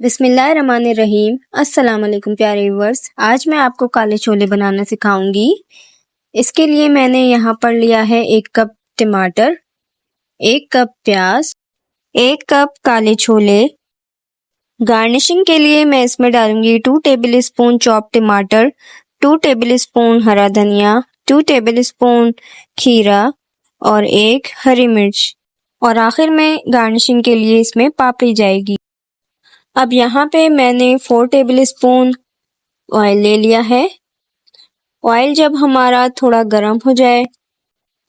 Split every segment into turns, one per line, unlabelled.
बिस्मिल्लाहिर्रहमानिर्रहीम। अस्सलाम वालेकुम प्यारे व्यूअर्स। आज मैं आपको काले छोले बनाना सिखाऊंगी। इसके लिए मैंने यहाँ पर लिया है 1 कप टमाटर, 1 कप प्याज, 1 कप काले छोले। गार्निशिंग के लिए मैं इसमें डालूंगी 2 टेबल स्पून चॉप टमाटर, 2 टेबल स्पून हरा धनिया, 2 टेबल स्पून खीरा और 1 हरी मिर्च। और आखिर में गार्निशिंग के लिए इसमें पापड़ी जाएगी। अब यहाँ पे मैंने 4 टेबल स्पून ऑयल ले लिया है। ऑयल जब हमारा थोड़ा गर्म हो जाए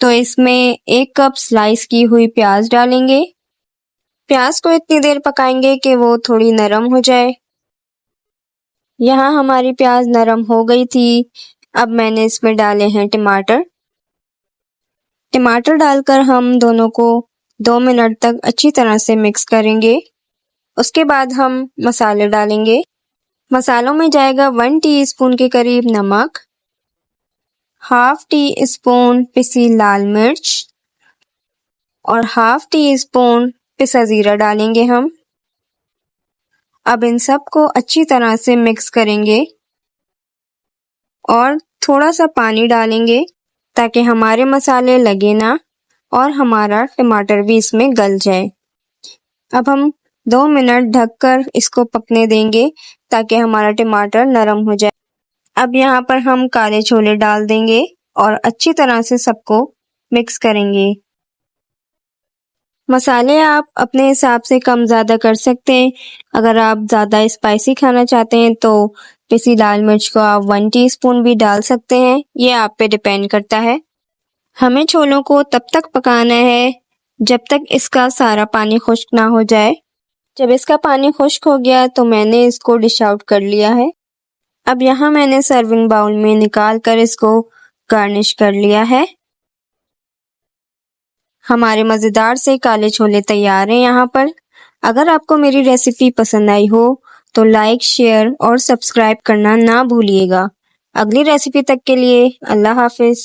तो इसमें 1 कप स्लाइस की हुई प्याज डालेंगे। प्याज को इतनी देर पकाएंगे कि वो थोड़ी नरम हो जाए। यहाँ हमारी प्याज नरम हो गई थी। अब मैंने इसमें डाले हैं टमाटर। टमाटर डालकर हम दोनों को 2 मिनट तक अच्छी तरह से मिक्स करेंगे। उसके बाद हम मसाले डालेंगे। मसालों में जाएगा 1 टीस्पून के करीब नमक, हाफ टी स्पून पिसी लाल मिर्च और हाफ टी स्पून पिसा जीरा डालेंगे हम। अब इन सब को अच्छी तरह से मिक्स करेंगे और थोड़ा सा पानी डालेंगे ताकि हमारे मसाले लगे ना और हमारा टमाटर भी इसमें गल जाए। अब हम 2 मिनट ढककर इसको पकने देंगे ताकि हमारा टमाटर नरम हो जाए। अब यहाँ पर हम काले छोले डाल देंगे और अच्छी तरह से सबको मिक्स करेंगे। मसाले आप अपने हिसाब से कम ज़्यादा कर सकते हैं। अगर आप ज़्यादा स्पाइसी खाना चाहते हैं तो पिसी लाल मिर्च को आप 1 टीस्पून भी डाल सकते हैं, ये आप पे डिपेंड करता है। हमें छोलों को तब तक पकाना है जब तक इसका सारा पानी खुश्क ना हो जाए। जब इसका पानी खुश्क हो गया तो मैंने इसको डिश आउट कर लिया है। अब यहाँ मैंने सर्विंग बाउल में निकाल कर इसको गार्निश कर लिया है। हमारे मज़ेदार से काले छोले तैयार हैं यहाँ पर। अगर आपको मेरी रेसिपी पसंद आई हो तो लाइक, शेयर और सब्सक्राइब करना ना भूलिएगा। अगली रेसिपी तक के लिए अल्लाह हाफिज़।